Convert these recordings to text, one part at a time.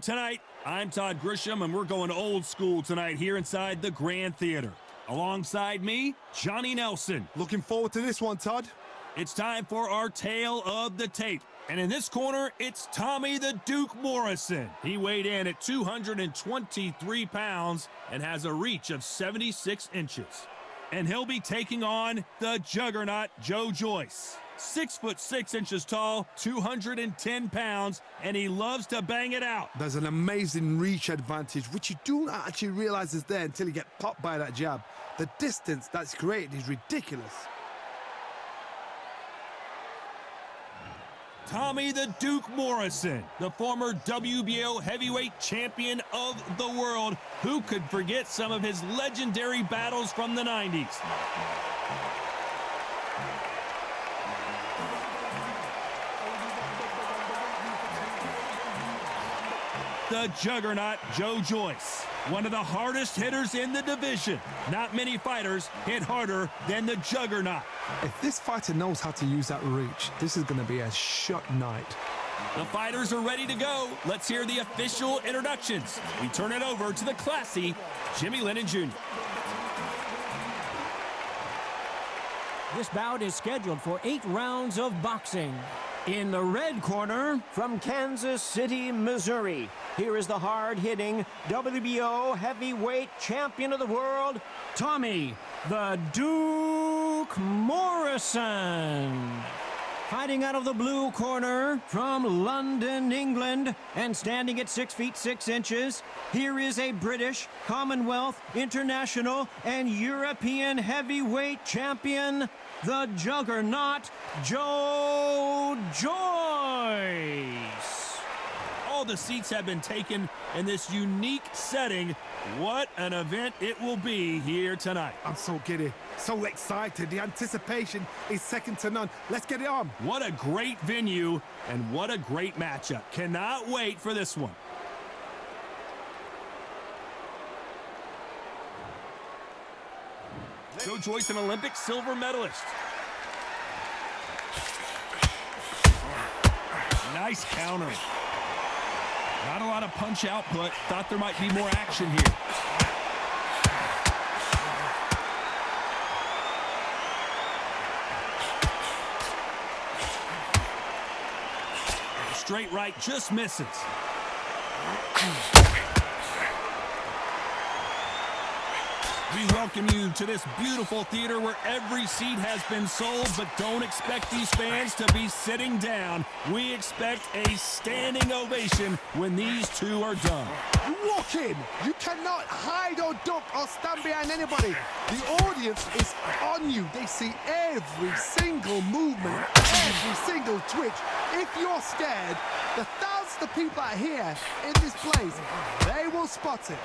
Tonight, I'm Todd Grisham, and we're going old school tonight here inside the Grand Theater. Alongside me, Johnny Nelson. Looking forward to this one, Todd. It's time for our tale of the tape. And in this corner, it's Tommy the Duke Morrison. He weighed in at 223 pounds and has a reach of 76 inches. And he'll be taking on the juggernaut, Joyce. 6'6" tall, 210 pounds, and he loves to bang it out. There's an amazing reach advantage, which you don't actually realize is there until you get popped by that jab. The distance that's created is ridiculous. Tommy the Duke Morrison, the former WBO heavyweight champion of the world. Who could forget some of his legendary battles from the 90s? The juggernaut, Joyce, one of the hardest hitters in the division. Not many fighters hit harder than the juggernaut. If this fighter knows how to use that reach, this is going to be a shot night. The fighters are ready to go. Let's hear the official introductions. We turn it over to the classy Jimmy Lennon Jr. This bout is scheduled for 8 rounds of boxing. In the red corner, from Kansas City, Missouri, here is the hard-hitting WBO heavyweight champion of the world, Tommy the Duke Morrison. Fighting out of the blue corner, from London, England, and standing at 6 feet 6 inches, here is a British, Commonwealth, International, and European heavyweight champion, the juggernaut, Joyce. All the seats have been taken in this unique setting. What an event it will be here tonight. I'm so giddy, so excited. The anticipation is second to none. Let's get it on. What a great venue and what a great matchup. Cannot wait for this one. Joyce, an Olympic silver medalist. Nice counter. Not a lot of punch output. Thought there might be more action here. Straight right just misses. We welcome you to this beautiful theater where every seat has been sold, but don't expect these fans to be sitting down. We expect a standing ovation when these two are done. You walk in, you cannot hide or duck or stand behind anybody. The audience is on you. They see every single movement, every single twitch. If you're scared, the thousands of people that are here in this place, they will spot it.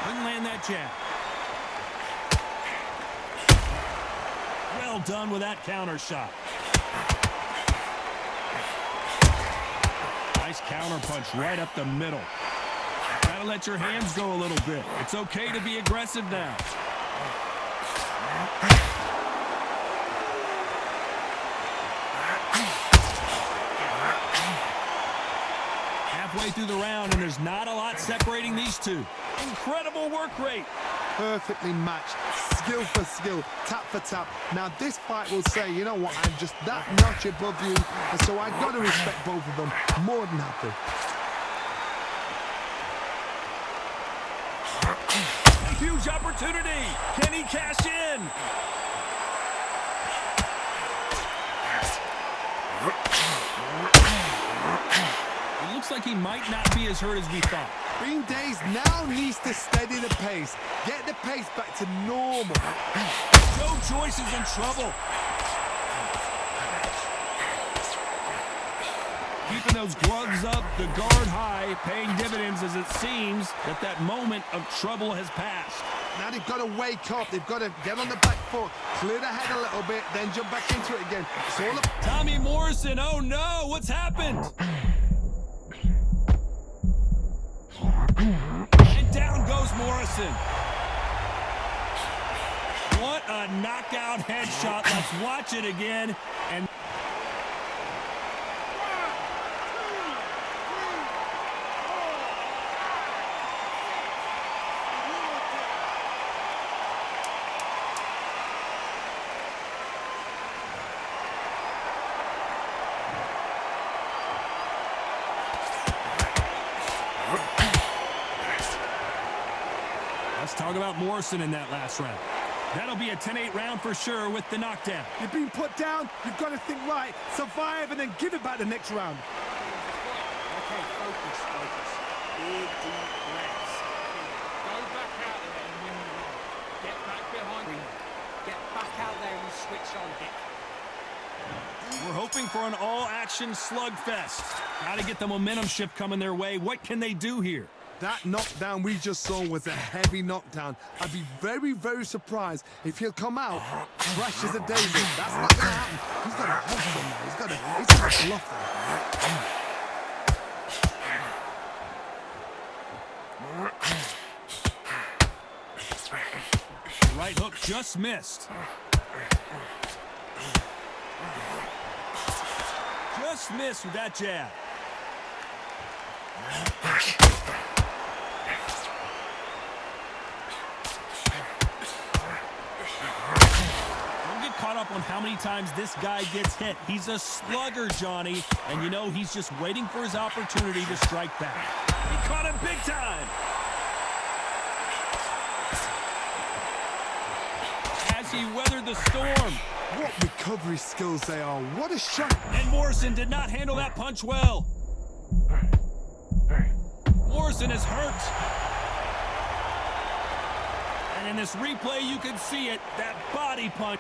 Didn't land that jab. Well done with that counter shot. Nice counter punch right up the middle. Gotta let your hands go a little bit. It's okay to be aggressive now. Halfway through the round, and there's not a lot separating these two. Incredible work rate. Perfectly matched, skill for skill, tap for tap. Now this fight will say, you know what, I'm just that notch above you, and so I've got to respect both of them. More than happy. A huge opportunity. Can he cash in? It looks like he might not be as hurt as we thought. Being dazed now needs to steady the pace. Get the pace back to normal. Joyce is in trouble. Keeping those gloves up, the guard high, paying dividends as it seems that moment of trouble has passed. Now they've got to wake up. They've got to get on the back foot, clear the head a little bit, then jump back into it again. It's all up. Tommy Morrison, oh no, what's happened? And down goes Morrison. What What a knockout headshot. Let's watch it again. And let's talk about Morrison in that last round. That'll be a 10-8 round for sure with the knockdown. You've been put down, you've got to think right, survive, and then give it back the next round. Okay, focus. Big, deep breaths. Go back out there and win the round. Get back behind him. Get back out there and switch on hit. We're hoping for an all-action slugfest. Got to get the momentum shift coming their way. What can they do here? That knockdown we just saw was a heavy knockdown. I'd be very, very surprised if he'll come out fresh as a daisy. That's not going to happen. He's got a hustle now. He's got a bluff The right hook just missed. Just missed with that jab. Caught up on how many times this guy gets hit. He's a slugger, Johnny, and you know he's just waiting for his opportunity to strike back. He caught him big time. As he weathered the storm. What recovery skills they are. What a shot. And Morrison did not handle that punch well. Morrison is hurt. And in this replay, you can see it, that body punch.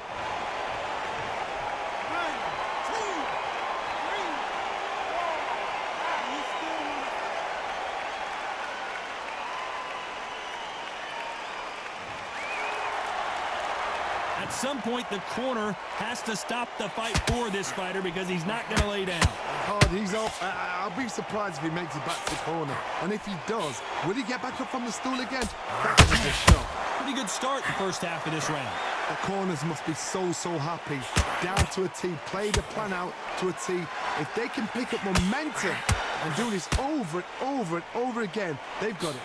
At some point, the corner has to stop the fight for this fighter because he's not going to lay down. Hard, he's off. I'll be surprised if he makes it back to the corner. And if he does, will he get back up from the stool again? That's a good shot. Pretty good start the first half of this round. The corners must be so happy. Down to a T. Play the plan out to a T. If they can pick up momentum and do this over and over again, they've got it.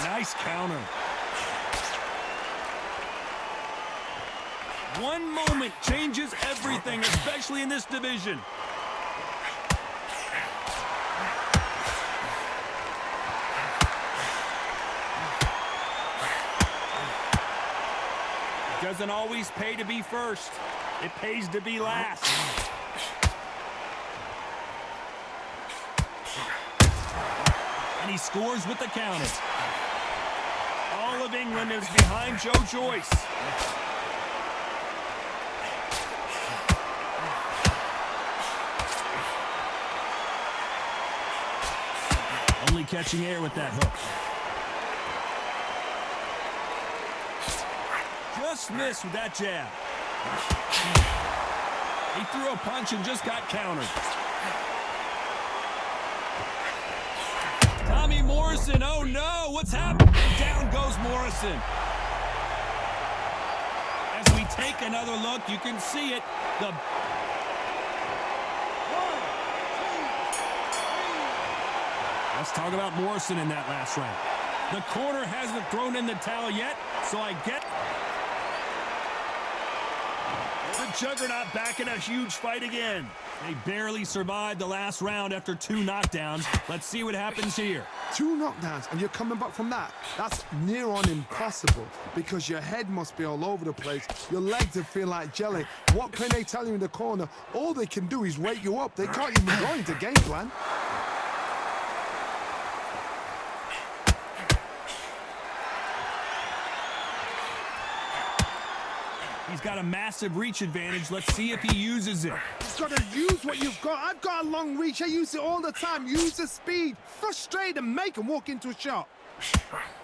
Nice counter. One moment changes everything, especially in this division. It doesn't always pay to be first. It pays to be last. And he scores with the counter. All of England is behind Joyce. Only catching air with that hook. Just missed with that jab. He threw a punch and just got countered. Tommy Morrison, oh no, what's happening? Down goes Morrison. As we take another look, you can see it. Let's talk about Morrison in that last round. The corner hasn't thrown in the towel yet, so I get the juggernaut back in a huge fight again. They barely survived the last round after 2 knockdowns. Let's see what happens here. 2 knockdowns and you're coming back from that. That's near on impossible because your head must be all over the place. Your legs will feel like jelly. What can they tell you in the corner? All they can do is wake you up. They can't even go into game plan. He's got a massive reach advantage. Let's see if he uses it. You've got to use what you've got. I've got a long reach. I use it all the time. Use the speed. Frustrate and make him walk into a shot.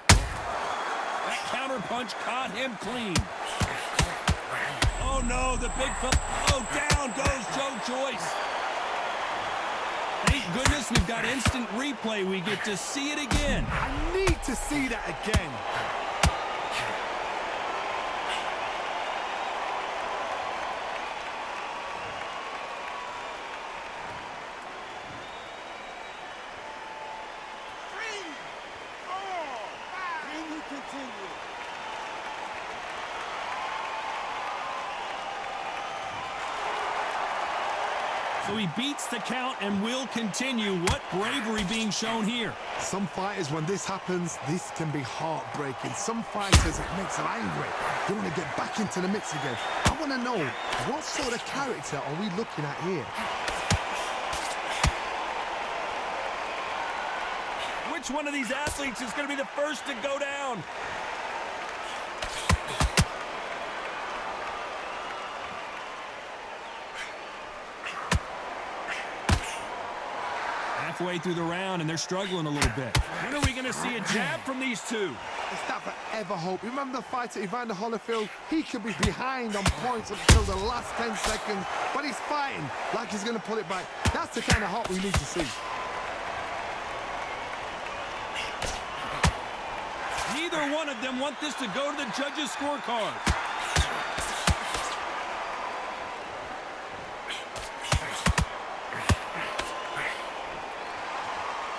That counter punch caught him clean. Oh no, the big flip. Oh, down goes Joyce. Thank goodness we've got instant replay. We get to see it again. I need to see that again. So he beats the count and will continue. What bravery being shown here. Some fighters, when this happens, this can be heartbreaking. Some fighters, it makes them angry. They want to get back into the mix again. I want to know, what sort of character are we looking at here? Which one of these athletes is going to be the first to go down? Halfway through the round, and they're struggling a little bit. When are we going to see a jab from these two? It's that forever hope. Remember the fighter Evander Holyfield? He could be behind on points until the last 10 seconds, but he's fighting like he's going to pull it back. That's the kind of hope we need to see. Neither one of them want this to go to the judges' scorecards.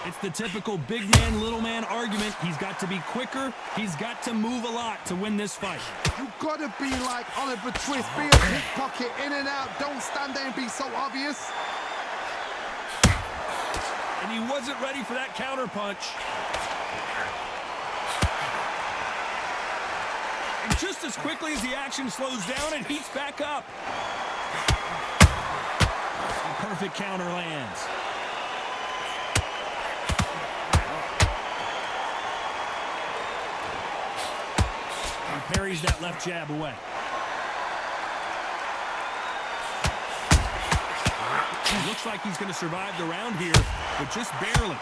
It's the typical big man, little man argument. He's got to be quicker. He's got to move a lot to win this fight. You've got to be like Oliver Twist. Be a pickpocket, in and out. Don't stand there and be so obvious. And he wasn't ready for that counter punch. And just as quickly as the action slows down, it heats back up. A perfect counter lands. Parries that left jab away. It looks like he's going to survive the round here, but just barely.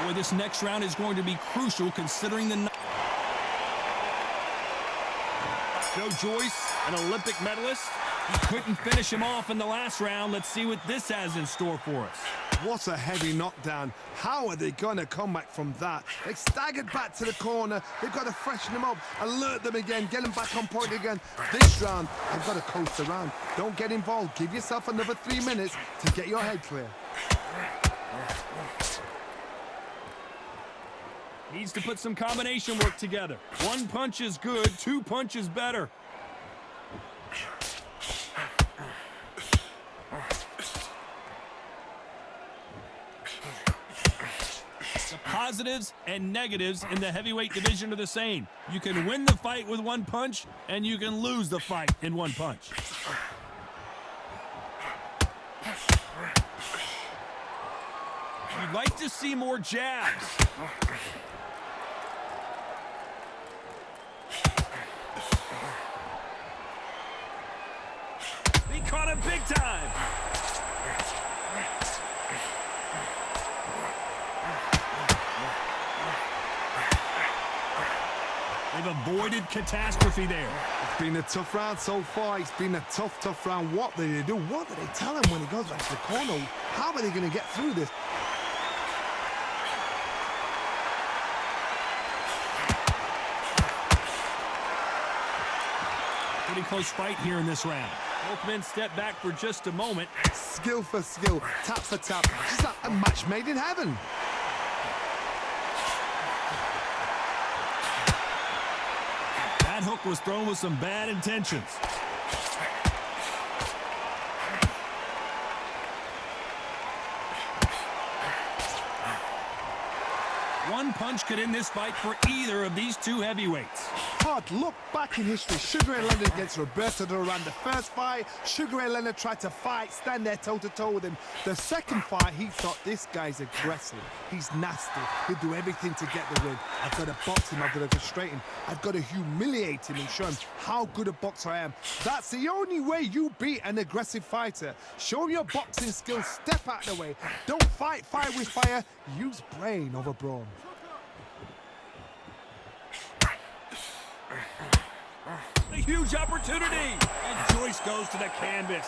Boy, this next round is going to be crucial considering the... Joyce, an Olympic medalist. He couldn't finish him off in the last round. Let's see what this has in store for us. What a heavy knockdown. How are they going to come back from that? They staggered back to the corner. They've got to freshen them up, alert them again, get them back on point again. This round, they've got to coast around. Don't get involved. Give yourself another 3 minutes to get your head clear. Needs to put some combination work together. One punch is good, two punches better. The positives and negatives in the heavyweight division are the same. You can win the fight with one punch, and you can lose the fight in one punch. You'd like to see more jabs. He caught him big time. They've avoided catastrophe there. It's been a tough round so far. It's been a tough round. What do they do? What do they tell him when he goes back to the corner? How are they going to get through this? Pretty close fight here in this round. Both men step back for just a moment. Skill for skill, tap for tap. It's like a match made in heaven. That hook was thrown with some bad intentions. One punch could end this fight for either of these two heavyweights. Hard look back in history. Sugar Ray Leonard against Roberto Duran. The first fight, Sugar Ray Leonard tried to fight, stand there toe-to-toe with him. The second fight, he thought, this guy's aggressive. He's nasty. He'll do everything to get the win. I've got to box him. I've got to frustrate him. I've got to humiliate him and show him how good a boxer I am. That's the only way you beat an aggressive fighter. Show him your boxing skills. Step out of the way. Don't fight fire with fire. Use brain over brawn. A huge opportunity. And Joyce goes to the canvas.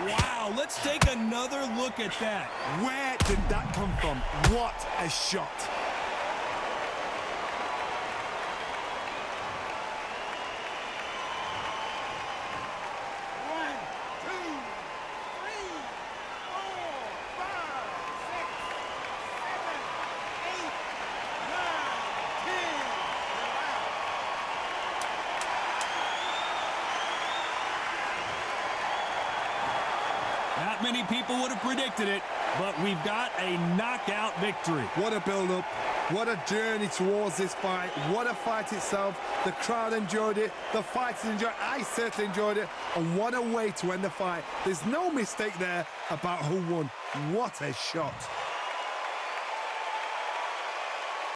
Wow, let's take another look at that. Where did that come from? What a shot. Not many people would have predicted it, but we've got a knockout victory. What a build-up. What a journey towards this fight. What a fight itself. The crowd enjoyed it. The fighters enjoyed it. I certainly enjoyed it. And what a way to end the fight. There's no mistake there about who won. What a shot.